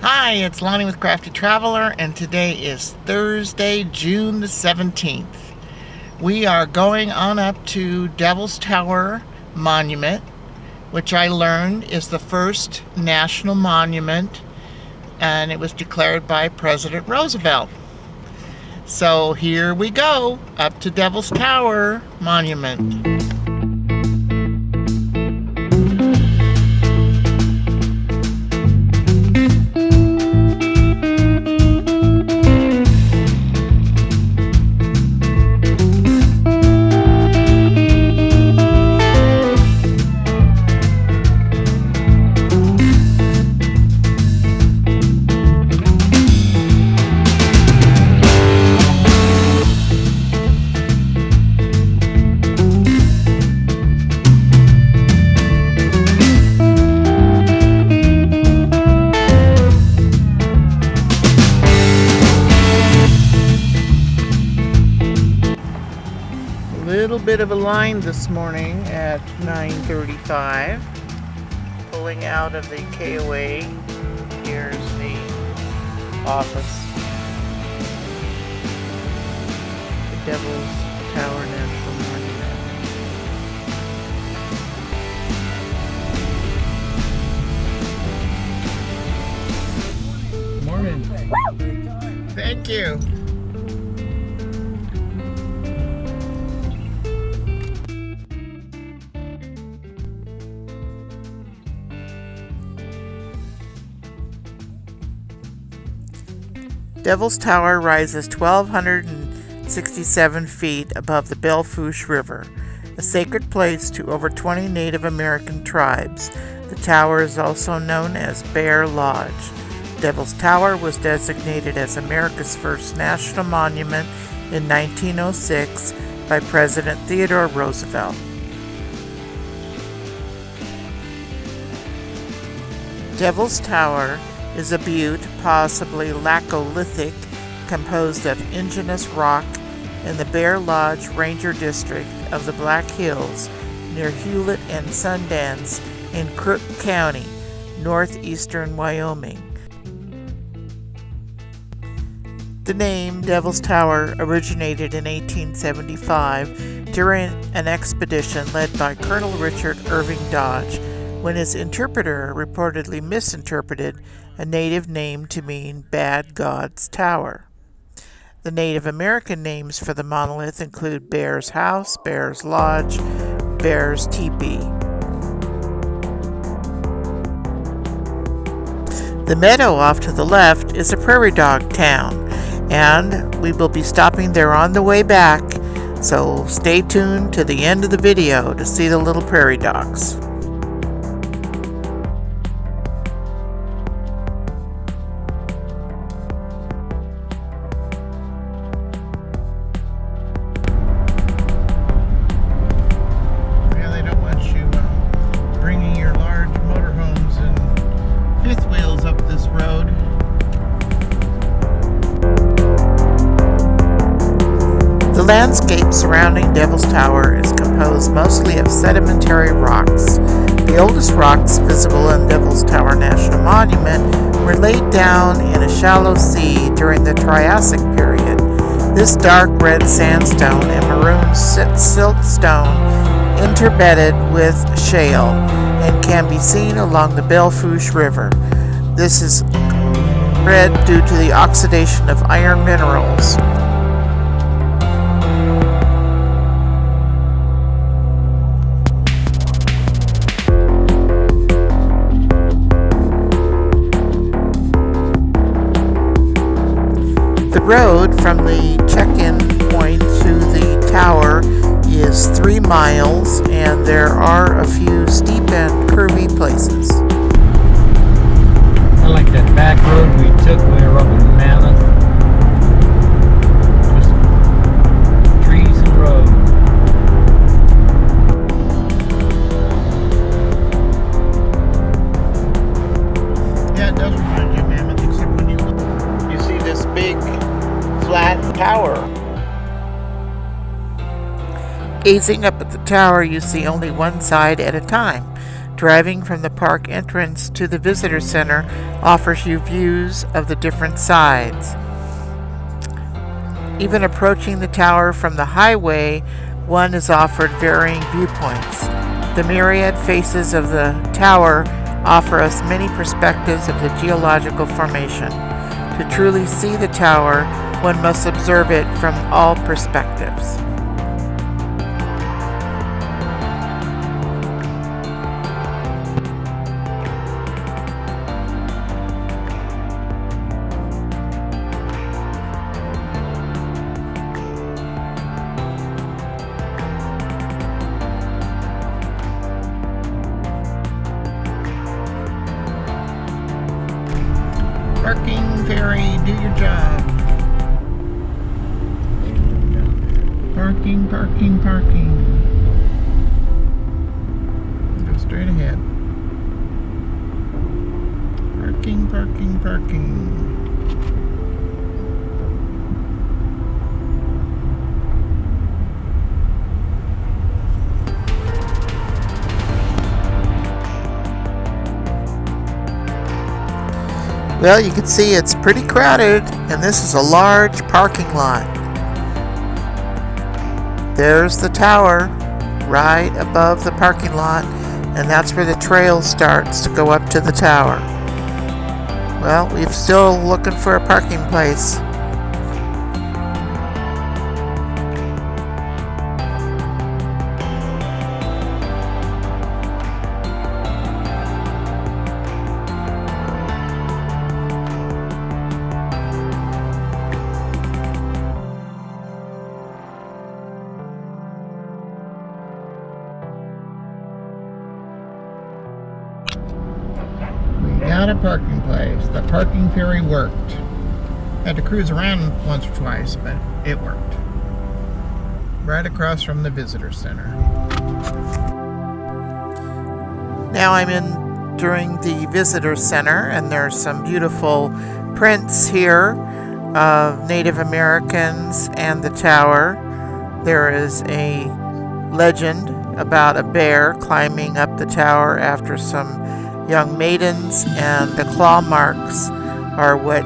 Hi, it's Lonnie with Crafty Traveler, and today is Thursday, June the 17th. We are going on up to Devil's Tower Monument, which I learned is the first national monument, and it was declared by President Roosevelt. So here we go, up to Devil's Tower Monument. Little bit of a line this morning at 9:35. Pulling out of the KOA. Here's the office. The Devil's Tower National Monument. Morning. Thank you. Devil's Tower rises 1,267 feet above the Belle Fourche River, a sacred place to over 20 Native American tribes. The tower is also known as Bear Lodge. Devil's Tower was designated as America's first national monument in 1906 by President Theodore Roosevelt. Devil's Tower is a butte, possibly laccolithic, composed of indigenous rock in the Bear Lodge Ranger District of the Black Hills near Hewlett and Sundance in Crook County, northeastern Wyoming. The name Devil's Tower originated in 1875 during an expedition led by Colonel Richard Irving Dodge, when his interpreter reportedly misinterpreted a native name to mean Bad God's Tower. The Native American names for the monolith include Bear's House, Bear's Lodge, Bear's Teepee. The meadow off to the left is a Prairie Dog Town, and we will be stopping there on the way back, so stay tuned to the end of the video to see the little prairie dogs. The landscape surrounding Devil's Tower is composed mostly of sedimentary rocks. The oldest rocks visible in Devil's Tower National Monument were laid down in a shallow sea during the Triassic period. This dark red sandstone and maroon siltstone interbedded with shale and can be seen along the Belle Fourche River. This is red due to the oxidation of iron minerals. The road from the check-in point to the tower is 3 miles, and there are a few steep and curvy places. I like that back road we took when we were up in Mammoth. Just trees and road. Yeah, it does remind you of Mammoth, except when you see this big flat tower. Gazing up at the tower, you see only one side at a time. Driving from the park entrance to the visitor center offers you views of the different sides. Even approaching the tower from the highway, one is offered varying viewpoints. The myriad faces of the tower offer us many perspectives of the geological formation. To truly see the tower, one must observe it from all perspectives. Parking ferry, do your job. Parking, parking, parking. Go straight ahead. Parking, parking, parking. Well, you can see it's pretty crowded, and this is a large parking lot. There's the tower right above the parking lot, and that's where the trail starts to go up to the tower. Well, we're still looking for a parking place. Got a parking place. The parking ferry worked. Had to cruise around once or twice, but it worked. Right across from the visitor center. Now I'm in during the visitor center, and there's some beautiful prints here of Native Americans and the tower. There is a legend about a bear climbing up the tower after some young maidens, and the claw marks are what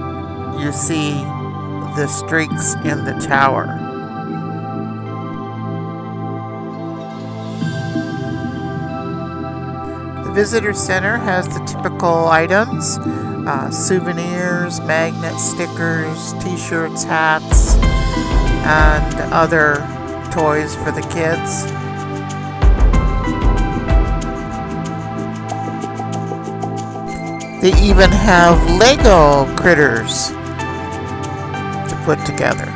you see, the streaks in the tower. The visitor center has the typical items, souvenirs, magnets, stickers, t-shirts, hats, and other toys for the kids. They even have Lego critters to put together.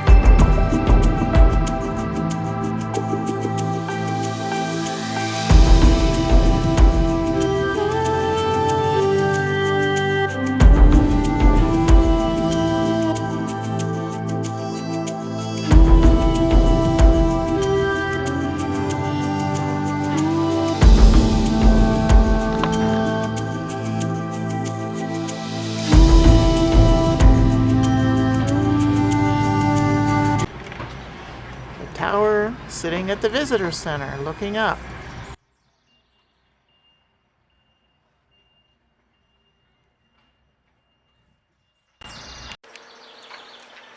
Tower sitting at the visitor center looking up.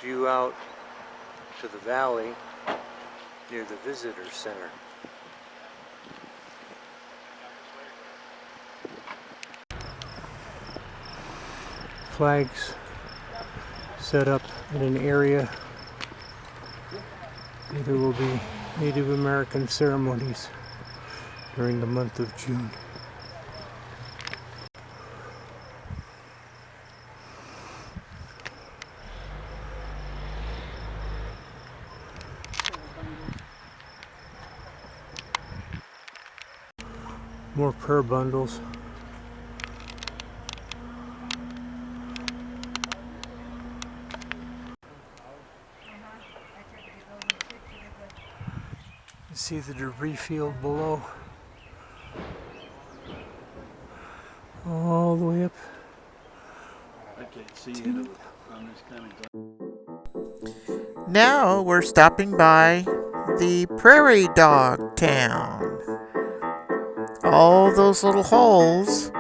View out to the valley near the visitor center. Flags set up in an area. There will be Native American ceremonies during the month of June. More prayer bundles. You see the debris field below. All the way up. I can't see into it. I'm just kind of Now we're stopping by the Prairie Dog Town. all those little holes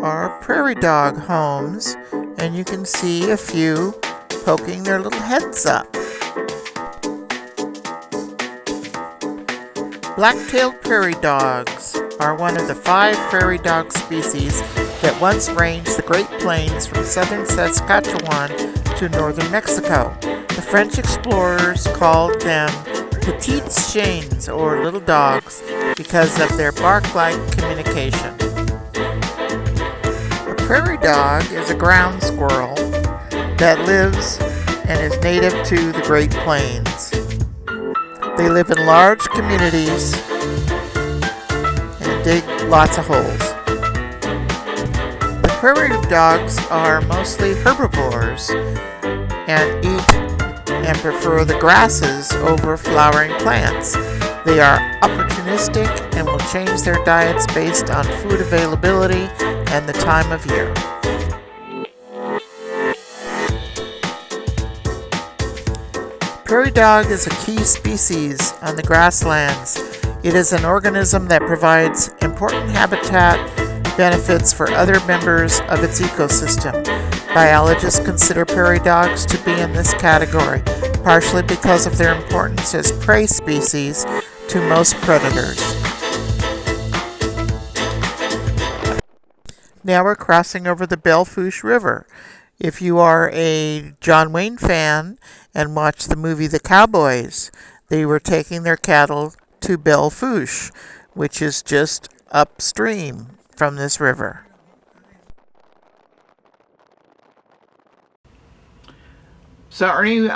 are prairie dog homes, and you can see a few poking their little heads up. Black-tailed prairie dogs are one of the 5 prairie dog species that once ranged the Great Plains from southern Saskatchewan to northern Mexico. The French explorers called them petites chiens, or little dogs, because of their bark-like communication. A prairie dog is a ground squirrel that lives and is native to the Great Plains. They live in large communities and dig lots of holes. The prairie dogs are mostly herbivores and eat and prefer the grasses over flowering plants. They are opportunistic and will change their diets based on food availability and the time of year. Prairie dog is a key species on the grasslands. It is an organism that provides important habitat benefits for other members of its ecosystem. Biologists consider prairie dogs to be in this category, partially because of their importance as prey species to most predators. Now we're crossing over the Belle Fourche River. If you are a John Wayne fan and watched the movie The Cowboys, they were taking their cattle to Belle Fourche, which is just upstream from this river. So Ernie,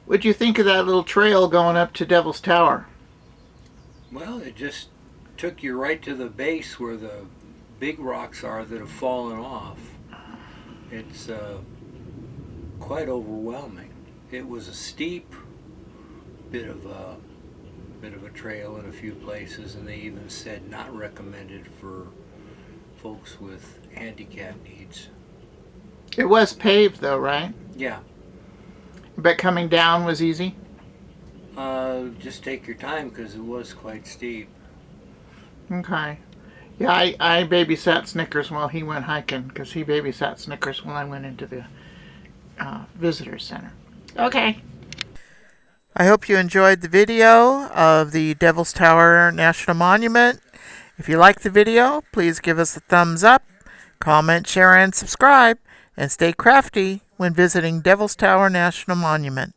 what'd you think of that little trail going up to Devil's Tower? Well, it just took you right to the base where the big rocks are that have fallen off. It's quite overwhelming. It was a steep bit of a trail in a few places, and they even said not recommended for folks with handicap needs. It was paved though, right? Yeah. But coming down was easy? Just take your time because it was quite steep. Okay. Yeah, I babysat Snickers while he went hiking, because he babysat Snickers when I went into the visitor center. Okay. I hope you enjoyed the video of the Devil's Tower National Monument. If you liked the video, please give us a thumbs up, comment, share, and subscribe, and stay crafty when visiting Devil's Tower National Monument.